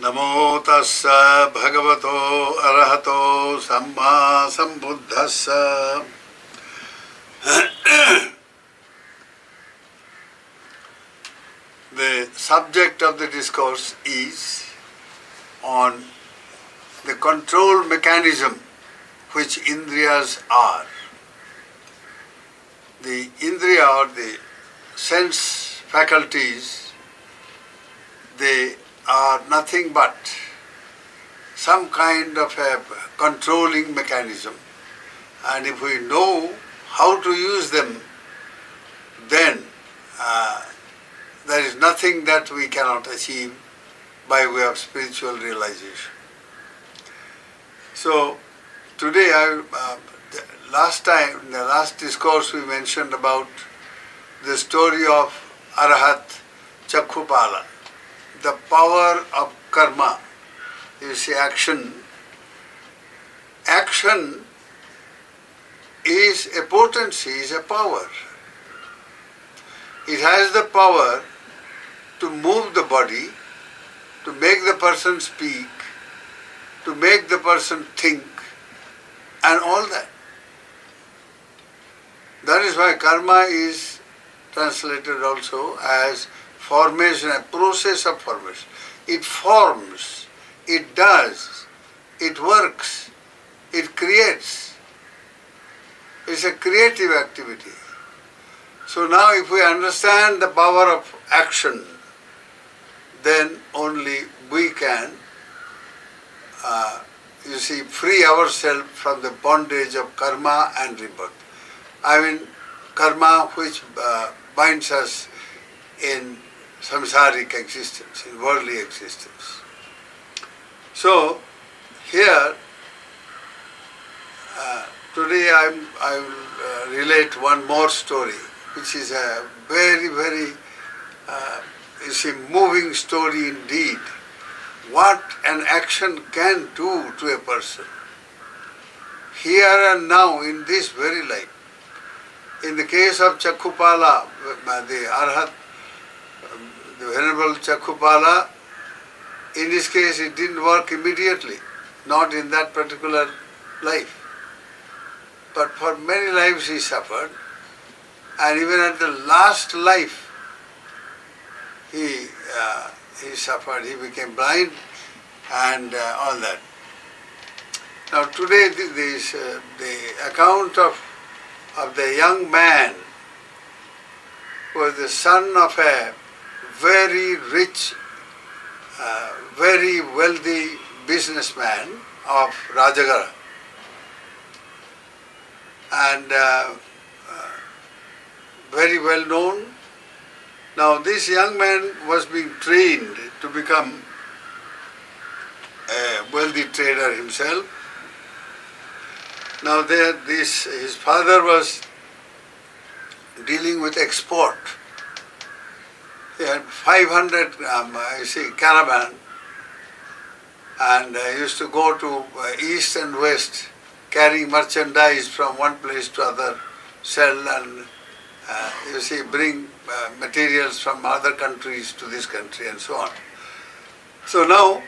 Namo tassa bhagavato arahato samma sambuddhassa. The subject of the discourse is on the control mechanism which Indriyas are. The Indriya or the sense faculties, they are nothing but some kind of a controlling mechanism, and if we know how to use them, then there is nothing that we cannot achieve by way of spiritual realization. So today, in the last discourse we mentioned about the story of Arahat Chakhupala, the power of karma. You see, action is a potency, is a power. It has the power to move the body, to make the person speak, to make the person think, and all that. That is why karma is translated also as formation, a process of formation. It forms, it does, it works, it creates. It's a creative activity. So now if we understand the power of action, then only we can, free ourselves from the bondage of karma and rebirth. I mean, karma which binds us in samsaric existence, in worldly existence. So, here, today I will relate one more story, which is a very, very, moving story indeed. What an action can do to a person, here and now, in this very life. In the case of Chakhupala, the Arhat, the Venerable Chakhupala, in this case it didn't work immediately, not in that particular life. But for many lives he suffered, and even at the last life he suffered, he became blind and all that. Now today the account of the young man who was the son of a very rich, very wealthy businessman of Rajagara, and very well known. Now this young man was being trained to become a wealthy trader himself. Now his father was dealing with export. He had 500 caravan, and used to go to east and west, carrying merchandise from one place to other, sell and bring materials from other countries to this country and so on. So now,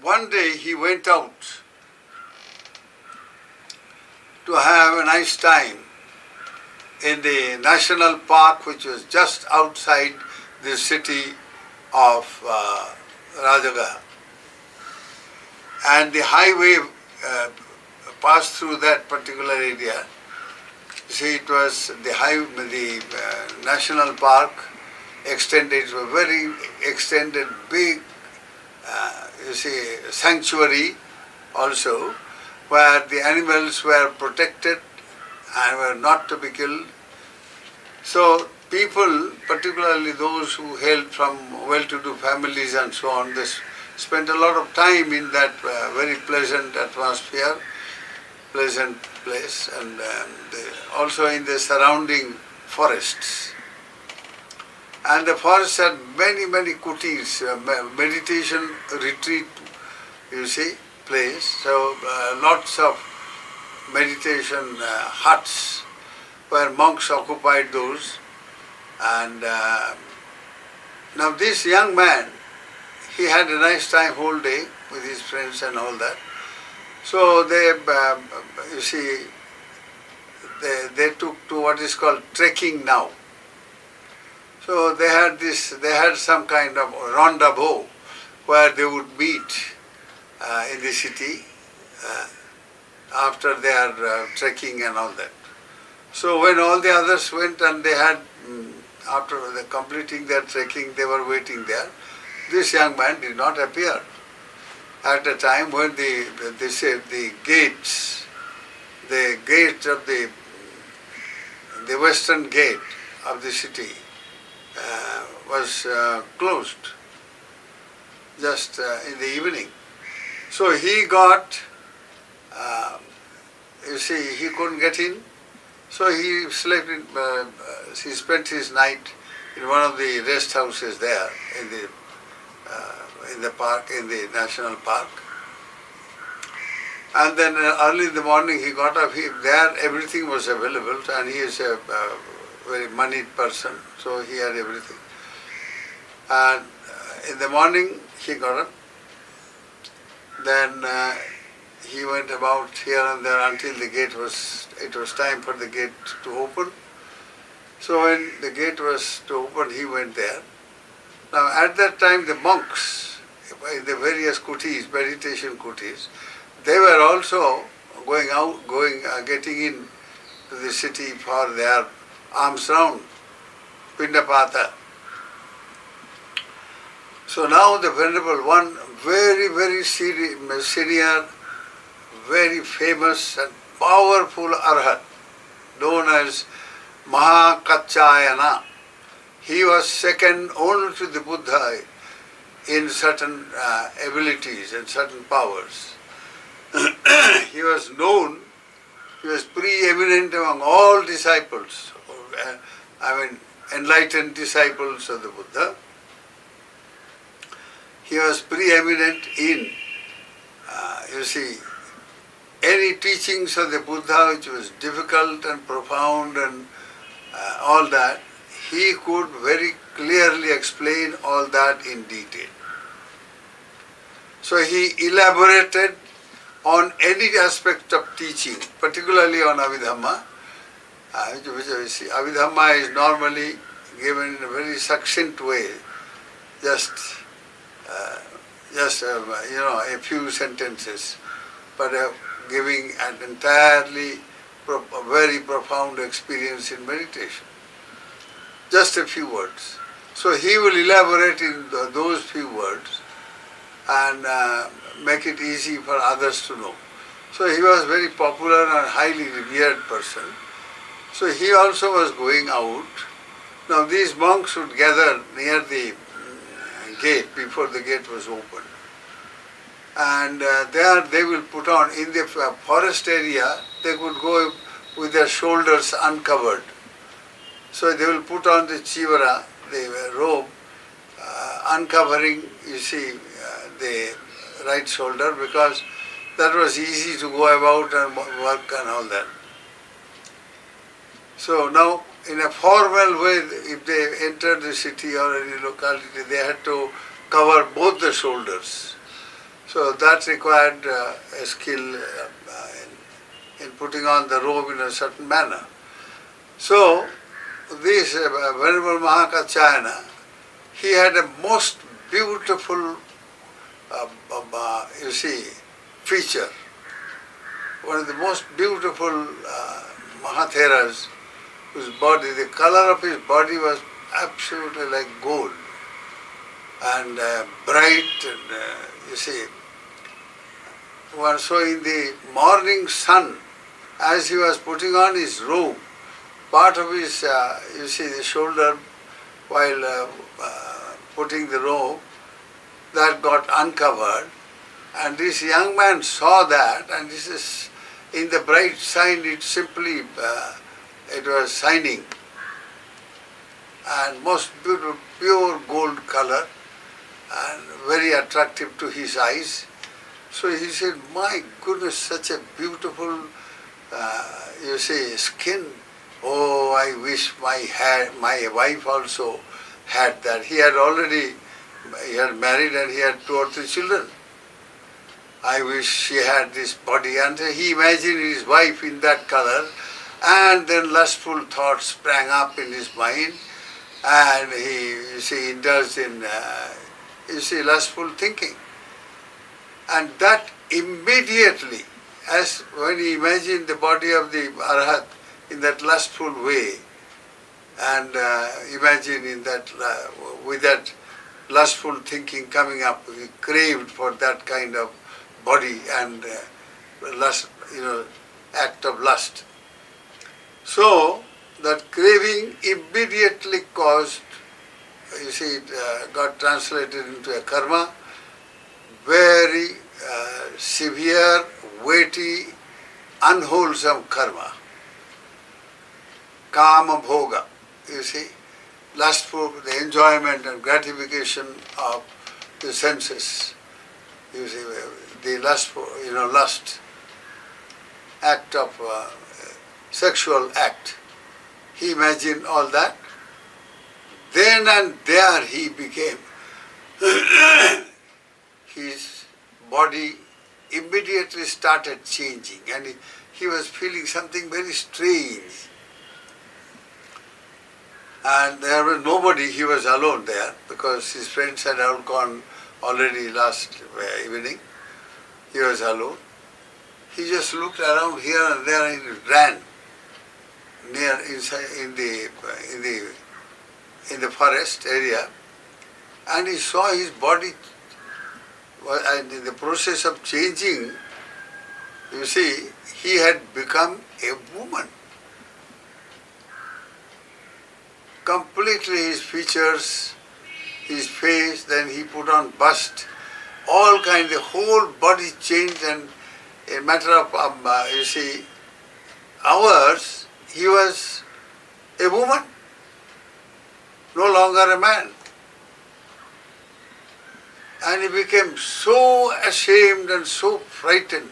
one day he went out to have a nice time in the national park, which was just outside the city of Rajagha. And the highway passed through that particular area. See, it was the national park extended, it was a very extended, big, sanctuary also, where the animals were protected and were not to be killed. So people, particularly those who hailed from well-to-do families and so on, they spent a lot of time in that very pleasant atmosphere, pleasant place, and also in the surrounding forests. And the forests had many, many kutirs, meditation retreat, place. So lots of meditation huts where monks occupied those. And now this young man, he had a nice time whole day with his friends and all that. So they, you see, they took to what is called trekking now. So they had some kind of rendezvous where they would meet in the city after their trekking and all that. So when all the others went and they had, after completing their trekking, they were waiting there, this young man did not appear. At a time when they said the gates of the western gate of the city was closed just in the evening. So he got, you see, he couldn't get in. So he slept in, he spent his night in one of the rest houses there in the park, in the national park. And then early in the morning he got up, there everything was available, and he is a very moneyed person, so he had everything. And in the morning he got up, then he went about here and there until it was time for the gate to open. So when the gate was to open, he went there. Now at that time the monks in the various kutis, meditation kutis, they were also getting in to the city for their alms round, Pindapata. So now the Venerable One, very, very senior, very famous and powerful Arhat, known as Mahakachayana. He was second only to the Buddha in certain abilities and certain powers. He was known, he was preeminent among all disciples, enlightened disciples of the Buddha. He was preeminent in, you see, any teachings of the Buddha which was difficult and profound and all that, he could very clearly explain all that in detail. So he elaborated on any aspect of teaching, particularly on Abhidhamma. Abhidhamma is normally given in a very succinct way, just a few sentences, but giving an entirely very profound experience in meditation. Just a few words. So he will elaborate in those few words and make it easy for others to know. So he was very popular and highly revered person. So he also was going out. Now these monks would gather near the gate before the gate was opened. And there they will put on, in the forest area, they could go with their shoulders uncovered. So they will put on the chivara, the robe, uncovering, you see, the right shoulder, because that was easy to go about and work and all that. So now, in a formal way, if they entered the city or any locality, they had to cover both the shoulders. So that required a skill in putting on the robe in a certain manner. So this Venerable Mahakachayana, he had a most beautiful, you see, feature. One of the most beautiful Mahatheras, whose body, the color of his body was absolutely like gold and bright, and you see. So in the morning sun, as he was putting on his robe, part of his, you see, the shoulder, while putting the robe, that got uncovered, and this young man saw that, and this is, in the bright sun, it simply, it was shining, and most beautiful, pure gold color, and very attractive to his eyes. So he said, my goodness, such a beautiful, you see, skin. Oh, I wish my wife also had that. He had already married and he had 2 or 3 children. I wish she had this body. And he imagined his wife in that color, and then lustful thoughts sprang up in his mind, and he, indulged in, lustful thinking. And that immediately, as when he imagined the body of the Arhat in that lustful way, and imagine in that, with that lustful thinking coming up, he craved for that kind of body and lust, act of lust. So that craving immediately caused, it got translated into a karma, very severe, weighty, unwholesome karma. Kama bhoga, lustful, the enjoyment and gratification of the senses. The lustful, lust, act of sexual act. He imagined all that. Then and there he became, his body immediately started changing, and he was feeling something very strange. And there was nobody, he was alone there, because his friends had all gone already last evening. He was alone. He just looked around here and there and he ran inside in the forest area, and he saw his body, and in the process of changing, he had become a woman. Completely his features, his face, then he put on bust, all kinds, the whole body changed, and in a matter of, hours, he was a woman, no longer a man. And he became so ashamed and so frightened.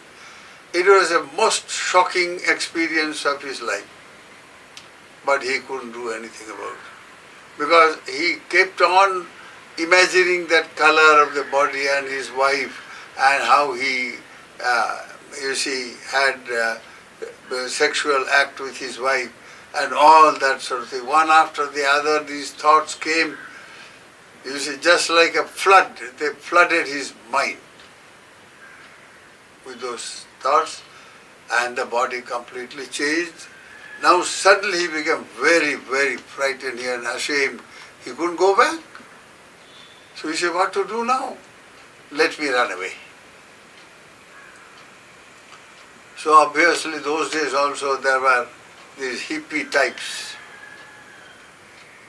It was a most shocking experience of his life. But he couldn't do anything about it, because he kept on imagining that color of the body and his wife, and how he, had the sexual act with his wife, and all that sort of thing. One after the other, these thoughts came, just like a flood. They flooded his mind with those thoughts, and the body completely changed. Now suddenly he became very, very frightened here and ashamed. He couldn't go back. So he said, what to do now? Let me run away. So obviously those days also there were these hippie types.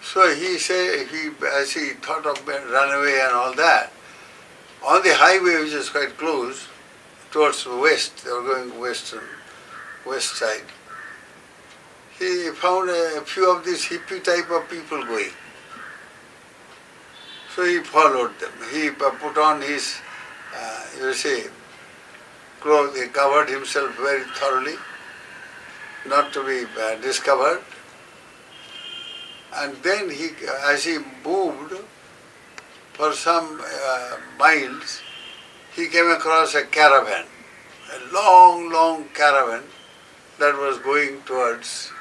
So he said, as he thought of run away and all that, on the highway which is quite close, towards the west, they were going west side, he found a few of these hippie type of people going. So he followed them. He put on his, clothes. He covered himself very thoroughly, not to be discovered. And then as he moved for some miles, he came across a caravan, a long, long caravan that was going towards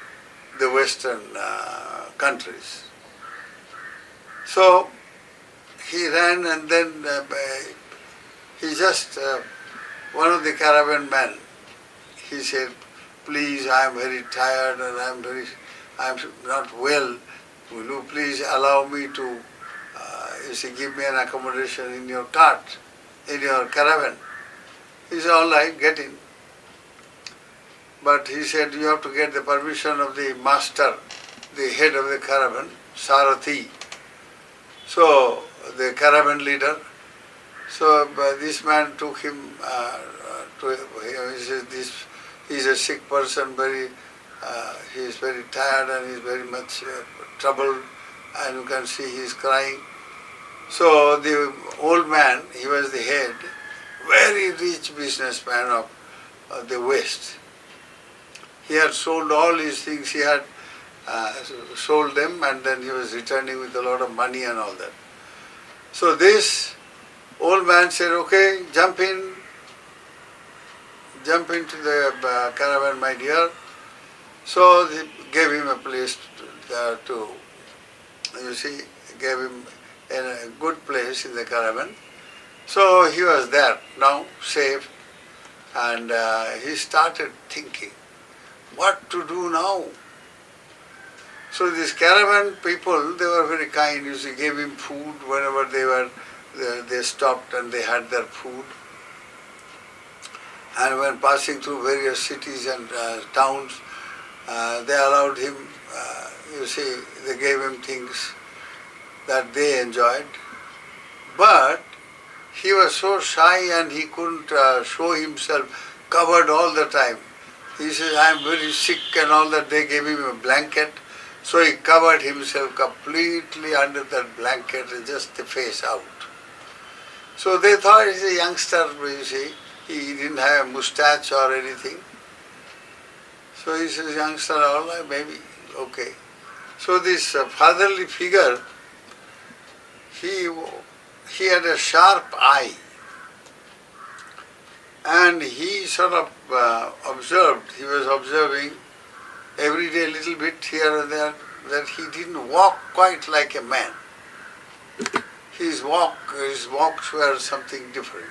the western countries. So he ran, and then one of the caravan men, he said, please, I am very tired and I am not well. Will you please allow me to, give me an accommodation in your cart, in your caravan? He said, all right, get in. But he said, you have to get the permission of the master, the head of the caravan, Sarathi. So, the caravan leader. So, this man took him he said, he's a sick person, he is very tired and he is very much troubled, and you can see he is crying. So, the old man, he was the head, very rich businessman of the West. He had sold all his things, he had sold them, and then he was returning with a lot of money and all that. So this old man said, okay, jump into the caravan, my dear. So they gave him a place to you see, gave him a good place in the caravan. So he was there now, safe, and he started thinking, what to do now? So these caravan people, they were very kind. You see, gave him food whenever they stopped and they had their food. And when passing through various cities and towns, they allowed him, you see, they gave him things that they enjoyed. But he was so shy and he couldn't show himself covered all the time. He says, I am very sick and all that. They gave him a blanket. So he covered himself completely under that blanket and just the face out. So they thought he's a youngster, you see. He didn't have a moustache or anything. So he says, youngster, all right, maybe, okay. So this fatherly figure, he had a sharp eye. And he sort of he was observing every day a little bit here and there, that he didn't walk quite like a man. His walks were something different.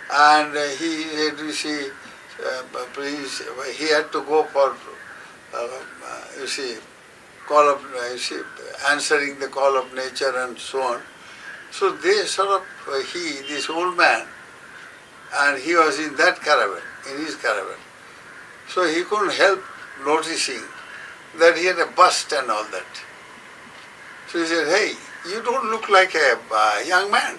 And he had to see, he had to go for, answering the call of nature and so on. So they sort of, this old man, and he was in that caravan, in his caravan. So he couldn't help noticing that he had a bust and all that. So he said, hey, you don't look like a young man.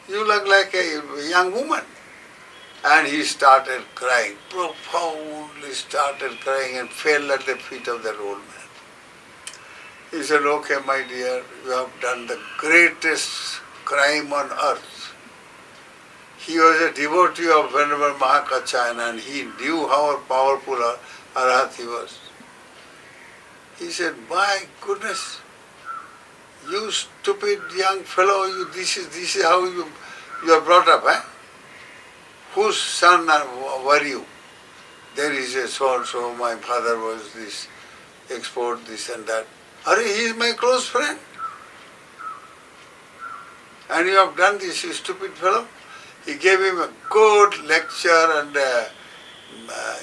You look like a young woman. And he started crying, profoundly started crying and fell at the feet of that old man. He said, okay, my dear, you have done the greatest crime on earth. He was a devotee of Venerable Mahakachayana and he knew how powerful Arhat he was. He said, my goodness, you stupid young fellow, this is how you are brought up, eh? Whose son were you? There is a so-and-so, my father was this, export, this and that. He is my close friend. And you have done this, you stupid fellow. He gave him a good lecture and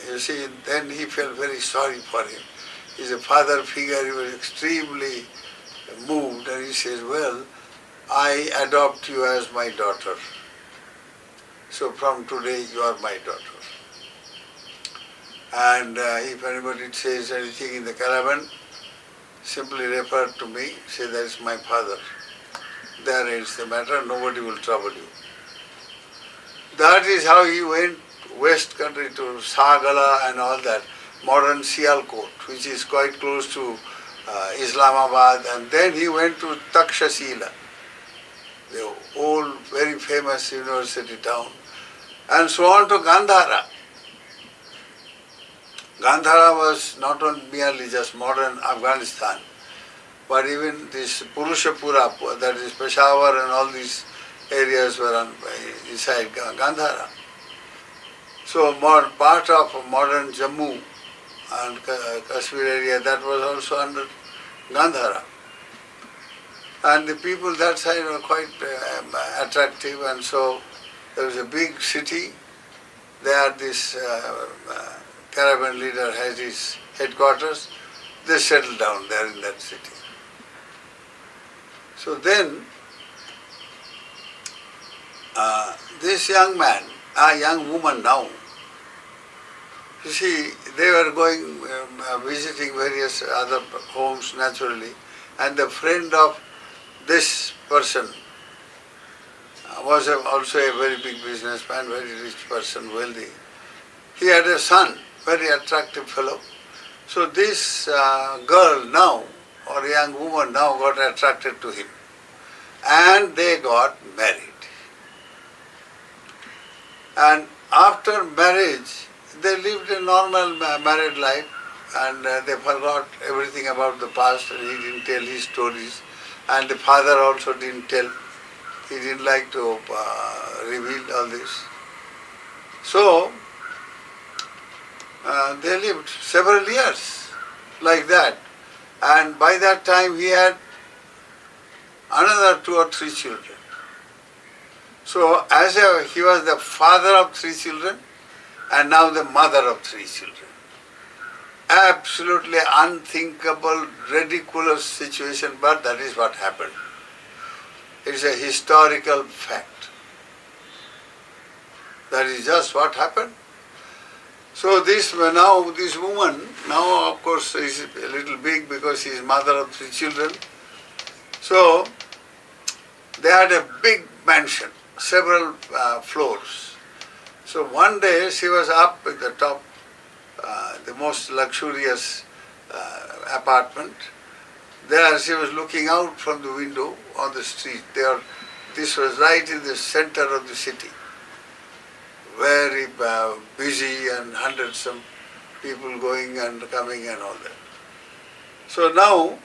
you see, then he felt very sorry for him. He's a father figure, he was extremely moved and he says, well, I adopt you as my daughter. So from today you are my daughter. And if anybody says anything in the caravan, simply refer to me, say that is my father. There ends the matter, nobody will trouble you. That is how he went west country to Sagala and all that, modern Sialkot, which is quite close to Islamabad, and then he went to Takshashila, the old, very famous university town, and so on to Gandhara. Gandhara was not merely just modern Afghanistan, but even this Purushapura, that is Peshawar and all these areas were inside Gandhara. So part of modern Jammu and Kashmir area, that was also under Gandhara. And the people that side were quite attractive, and so there was a big city. There this caravan leader has his headquarters. They settled down there in that city. So then this young man, a young woman now, you see, they were going, visiting various other homes naturally, and the friend of this person was also a very big businessman, very rich person, wealthy. He had a son, very attractive fellow. So this girl now, or a young woman now, got attracted to him. And they got married. And after marriage, they lived a normal married life, and they forgot everything about the past, and he didn't tell his stories. And the father also didn't tell. He didn't like to reveal all this. So, they lived several years like that. And by that time he had another 2 or 3 children. So he was the father of 3 children and now the mother of 3 children. Absolutely unthinkable, ridiculous situation, but that is what happened. It's a historical fact. That is just what happened. So this woman, now of course is a little big because she is mother of 3 children. So they had a big mansion, several floors. So one day she was up at the top, the most luxurious apartment. There she was looking out from the window on the street. This was right in the center of the city. Very busy and hundreds of people going and coming and all that. So now,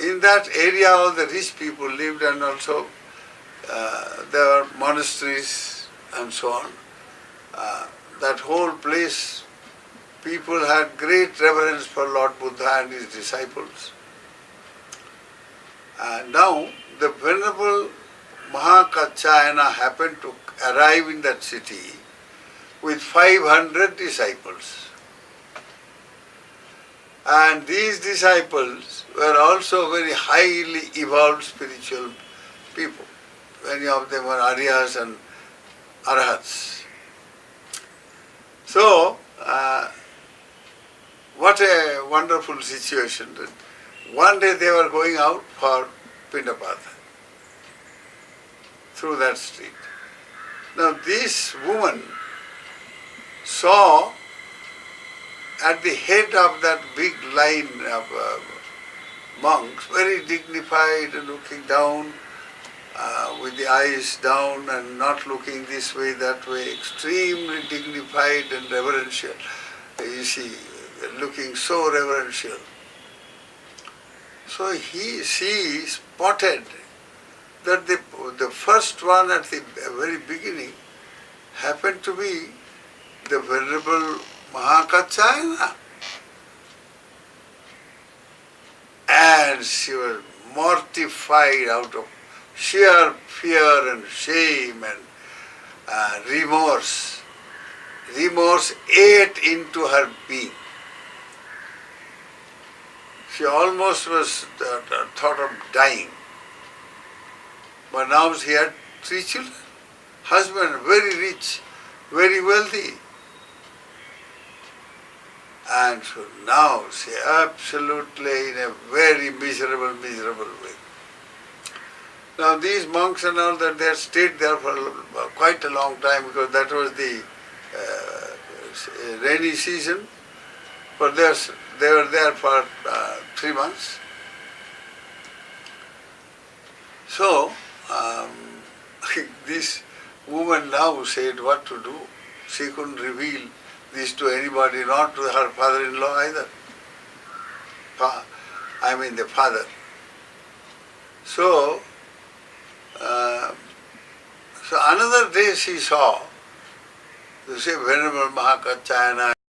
in that area all the rich people lived and also there were monasteries and so on. That whole place, people had great reverence for Lord Buddha and his disciples. And now, the Venerable Mahakaccayana happened to arrive in that city with 500 disciples. And these disciples were also very highly evolved spiritual people. Many of them were Aryas and Arhats. So, what a wonderful situation. One day they were going out for Pindapata through that street. Now this woman saw at the head of that big line of monks, very dignified and looking down, with the eyes down and not looking this way, that way, extremely dignified and reverential. You see, looking so reverential. So she spotted that the first one at the very beginning happened to be the Venerable Mahakaccayana. And she was mortified out of sheer fear and shame and remorse. Remorse ate into her being. She almost was thought of dying. But now she had 3 children. Husband, very rich, very wealthy. And so now she absolutely in a very miserable way. Now these monks and all that, they had stayed there for quite a long time because that was the rainy season. But they were there for 3 months. So this woman now said what to do. She couldn't reveal this to anybody, not to her father-in-law either. I mean the father. So another day she saw, you see, Venerable Mahakaccayana